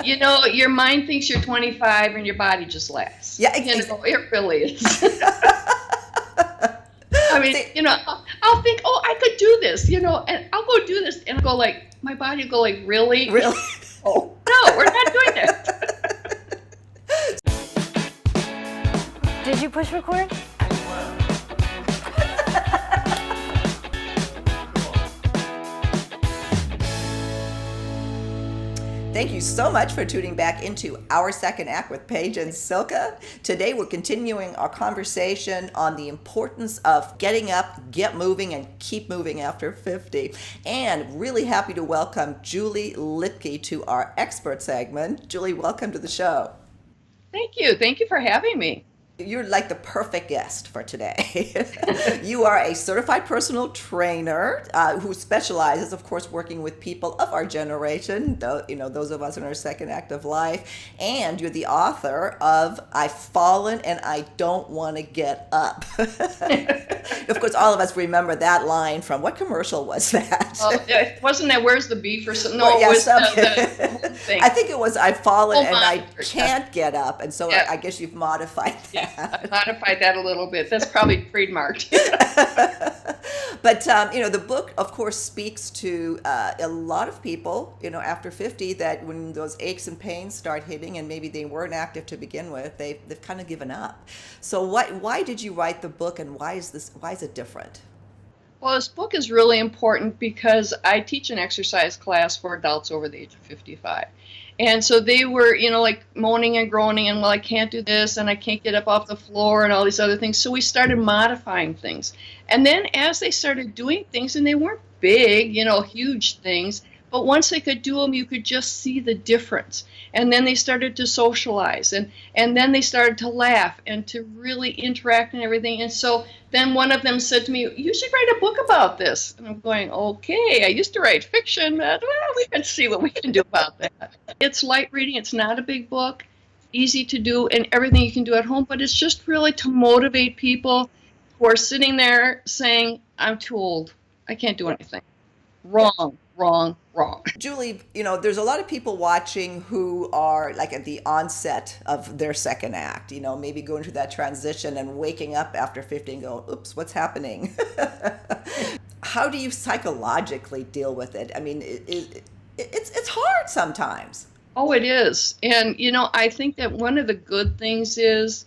Your mind thinks you're 25 and your body just laughs. Yeah, It really is. I mean, see, I'll think, oh, I could do this, and I'll go do this, and I'll go like, my body will go like, really? really. Oh, no, we're not doing that. Did you push record? Thank you so much for tuning back into Our Second Act with Paige and Silka. Today we're continuing our conversation on the importance of getting up, get moving, and keep moving after 50. And really happy to welcome Julie Luedtke to our expert segment. Julie, welcome to the show. Thank you. Thank you for having me. You're like the perfect guest for today. You are a certified personal trainer who specializes, of course, working with people of our generation, those of us in our second act of life. And you're the author of I've Fallen and I Don't Want to Get Up. Of course, all of us remember that line from what commercial was that? Wasn't that Where's the Beef or something? No, Well, it was the whole thing. I think it was I've fallen and I Monitor. can't get up. And so Yeah. I guess you've modified that. I modified that a little bit. That's probably trademarked. But the book, of course, speaks to a lot of people, after 50, that when those aches and pains start hitting, and maybe they weren't active to begin with, they've kind of given up. So why did you write the book, and why is it different? Well, this book is really important because I teach an exercise class for adults over the age of 55. And so they were, like moaning and groaning and, well, I can't do this and I can't get up off the floor and all these other things. So we started modifying things. And then as they started doing things, and they weren't big, huge things, but once they could do them, you could just see the difference. And then they started to socialize, and then they started to laugh and to really interact and everything. And so then one of them said to me, you should write a book about this. And I'm going, okay, I used to write fiction, but we can see what we can do about that. It's light reading. It's not a big book, easy to do, and everything you can do at home. But it's just really to motivate people who are sitting there saying, I'm too old. I can't do anything. Wrong. Julie, there's a lot of people watching who are like at the onset of their second act, maybe going through that transition and waking up after 50 and go, oops, what's happening? How do you psychologically deal with it? I mean, it's hard sometimes. Oh, it is. And, I think that one of the good things is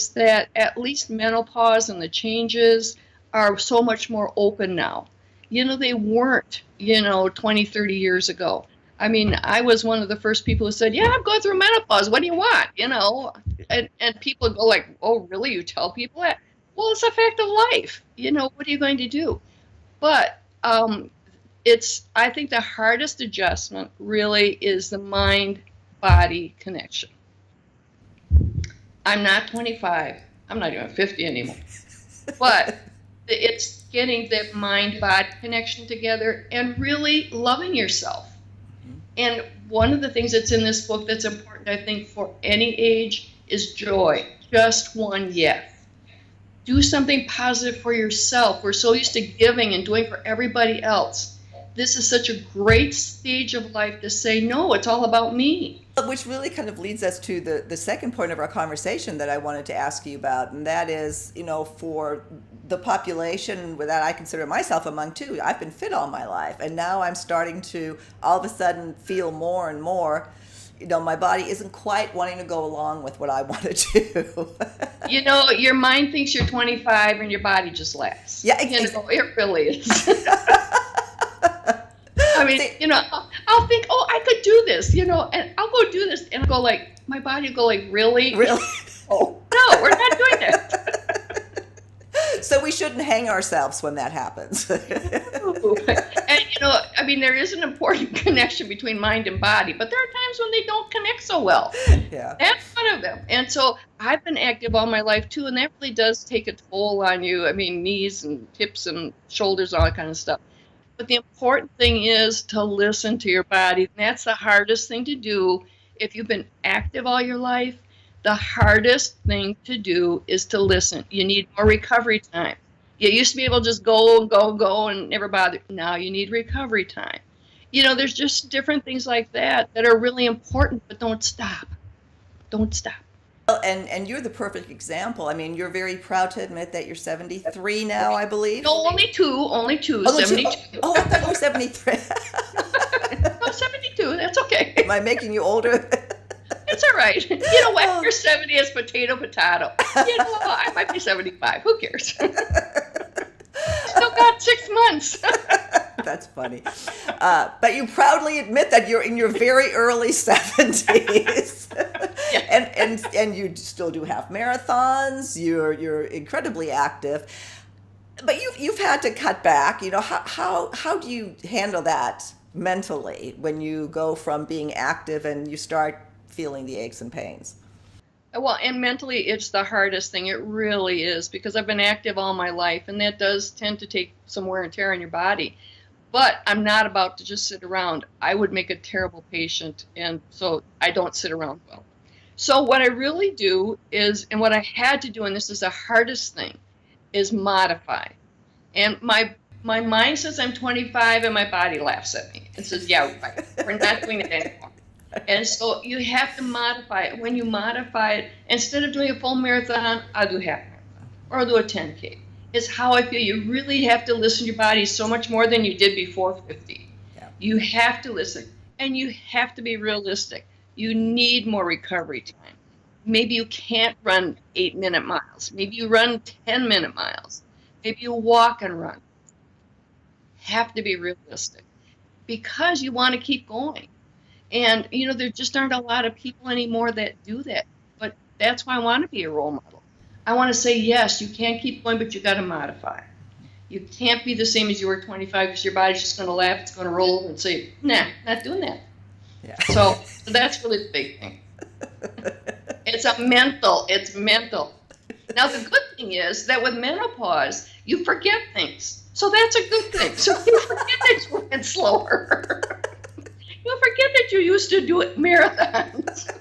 that at least menopause and the changes are so much more open now. They weren't, 20, 30 years ago. I mean, I was one of the first people who said, yeah, I'm going through menopause. What do you want? And people go like, oh, really? You tell people that? Well, it's a fact of life. What are you going to do? But I think the hardest adjustment really is the mind-body connection. I'm not 25. I'm not even 50 anymore. But it's getting that mind-body connection together and really loving yourself. And one of the things that's in this book that's important, I think, for any age is joy. Just one yes. Do something positive for yourself. We're so used to giving and doing for everybody else. This is such a great stage of life to say, no, it's all about me. Which really kind of leads us to the second point of our conversation that I wanted to ask you about, and that is, for the population that I consider myself among too, I've been fit all my life, and now I'm starting to all of a sudden feel more and more, my body isn't quite wanting to go along with what I want to do. Your mind thinks you're 25 and your body just laughs. Yeah, it really is. I mean, I'll think, oh, I could do this, and I'll go do this, and I'll go like, my body will go like, really? Really? Oh, no, we're not doing that. So we shouldn't hang ourselves when that happens. And, there is an important connection between mind and body, but there are times when they don't connect so well. Yeah. That's one of them. And so I've been active all my life, too, and that really does take a toll on you. Knees and hips and shoulders, all that kind of stuff. But the important thing is to listen to your body. And that's the hardest thing to do if you've been active all your life. The hardest thing to do is to listen. You need more recovery time. You used to be able to just go and never bother. Now you need recovery time. There's just different things like that are really important, but don't stop. Don't stop. Well, and you're the perfect example. I mean, you're very proud to admit that you're 73 now, I believe. No, only two, Oh, 72. oh, I thought you were 73. No, 72, that's okay. Am I making you older? It's all right. When you're 70, it's potato. I might be 75. Who cares? Still got 6 months. That's funny. But you proudly admit that you're in your very early 70s. Yeah. And you still do half marathons. You're incredibly active. But you've had to cut back. How do you handle that mentally when you go from being active and you start feeling the aches and pains? Well, and mentally, it's the hardest thing. It really is, because I've been active all my life, and that does tend to take some wear and tear on your body. But I'm not about to just sit around. I would make a terrible patient, and so I don't sit around well. So what I really do is, and what I had to do, and this is the hardest thing, is modify. And my mind says I'm 25, and my body laughs at me and says, yeah, right, we're not doing it anymore. And so you have to modify it. When you modify it, instead of doing a full marathon, I'll do half marathon, or I'll do a 10K. It's how I feel. You really have to listen to your body so much more than you did before 50. Yeah. You have to listen, and you have to be realistic. You need more recovery time. Maybe you can't run 8-minute miles. Maybe you run 10-minute miles. Maybe you walk and run. Have to be realistic, because you want to keep going. And, there just aren't a lot of people anymore that do that. But that's why I want to be a role model. I want to say, yes, you can keep going, but you got to modify. You can't be the same as you were 25, because your body's just going to laugh. It's going to roll over and say, nah, not doing that. Yeah. So that's really the big thing. It's mental. Now, the good thing is that with menopause, you forget things. So that's a good thing. So you forget that you went slower. You forget that you used to do marathons.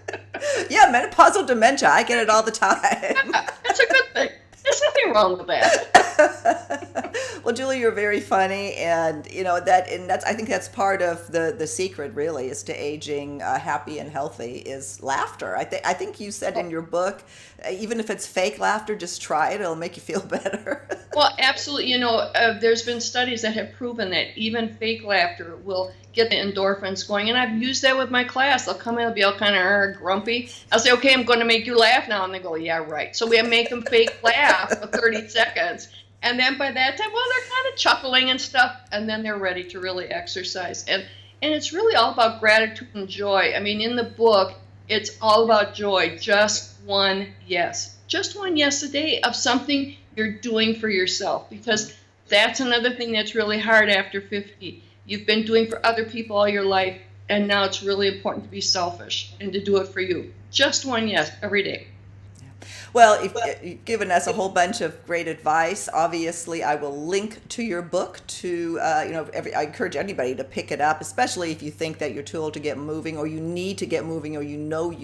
Yeah, menopausal dementia. I get it all the time. Yeah, that's a good thing. There's nothing wrong with that. Well, Julie, you're very funny, and that's I think that's part of the secret, really, is to aging happy and healthy, is laughter. I think you said in your book, even if it's fake laughter, just try it; it'll make you feel better. Well, absolutely. There's been studies that have proven that even fake laughter will get the endorphins going, and I've used that with my class. They'll come in, they'll be all kind of grumpy. I'll say, okay, I'm going to make you laugh now, and they go, yeah, right. So we make them fake laugh for 30 seconds. And then by that time, well, they're kind of chuckling and stuff, and then they're ready to really exercise. And it's really all about gratitude and joy. I mean, in the book, it's all about joy. Just one yes. Just one yes a day of something you're doing for yourself, because that's another thing that's really hard after 50. You've been doing for other people all your life, and now it's really important to be selfish and to do it for you. Just one yes every day. Well, you've given us a whole bunch of great advice. Obviously, I will link to your book to, I encourage anybody to pick it up, especially if you think that you're too old to get moving, or you need to get moving, or you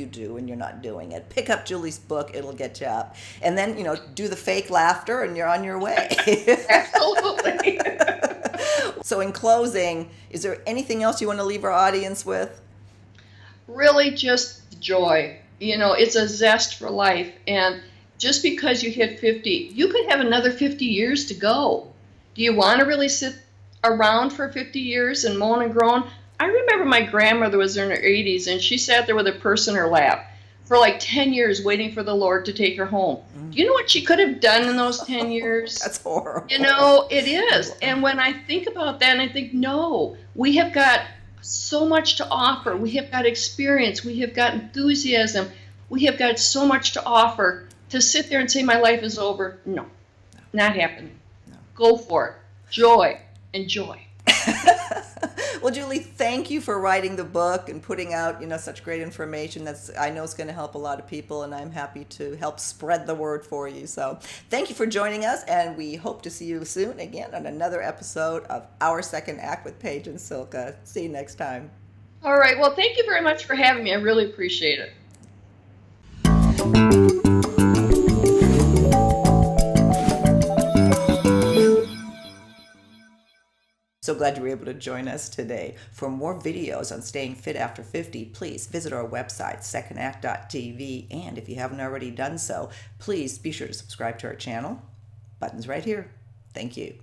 do and you're not doing it. Pick up Julie's book. It'll get you up. And then, do the fake laughter and you're on your way. Absolutely. So in closing, is there anything else you want to leave our audience with? Really just joy. It's a zest for life. And just because you hit 50, you could have another 50 years to go. Do you want to really sit around for 50 years and moan and groan? I remember my grandmother was in her 80s, and she sat there with a purse in her lap for like 10 years waiting for the Lord to take her home. Do you know what she could have done in those 10 years? That's horrible. It is. And when I think about that, and I think, no, we have got so much to offer. We have got experience. We have got enthusiasm. We have got so much to offer. To sit there and say my life is over, no, not happening. No. Go for it. Joy. Enjoy. Well, Julie, thank you for writing the book and putting out, such great information. I know it's going to help a lot of people, and I'm happy to help spread the word for you. So thank you for joining us, and we hope to see you soon again on another episode of Our Second Act with Paige and Silka. See you next time. All right. Well, thank you very much for having me. I really appreciate it. So glad you were able to join us today. For more videos on staying fit after 50, please visit our website, secondact.tv. And if you haven't already done so, please be sure to subscribe to our channel. Button's right here. Thank you.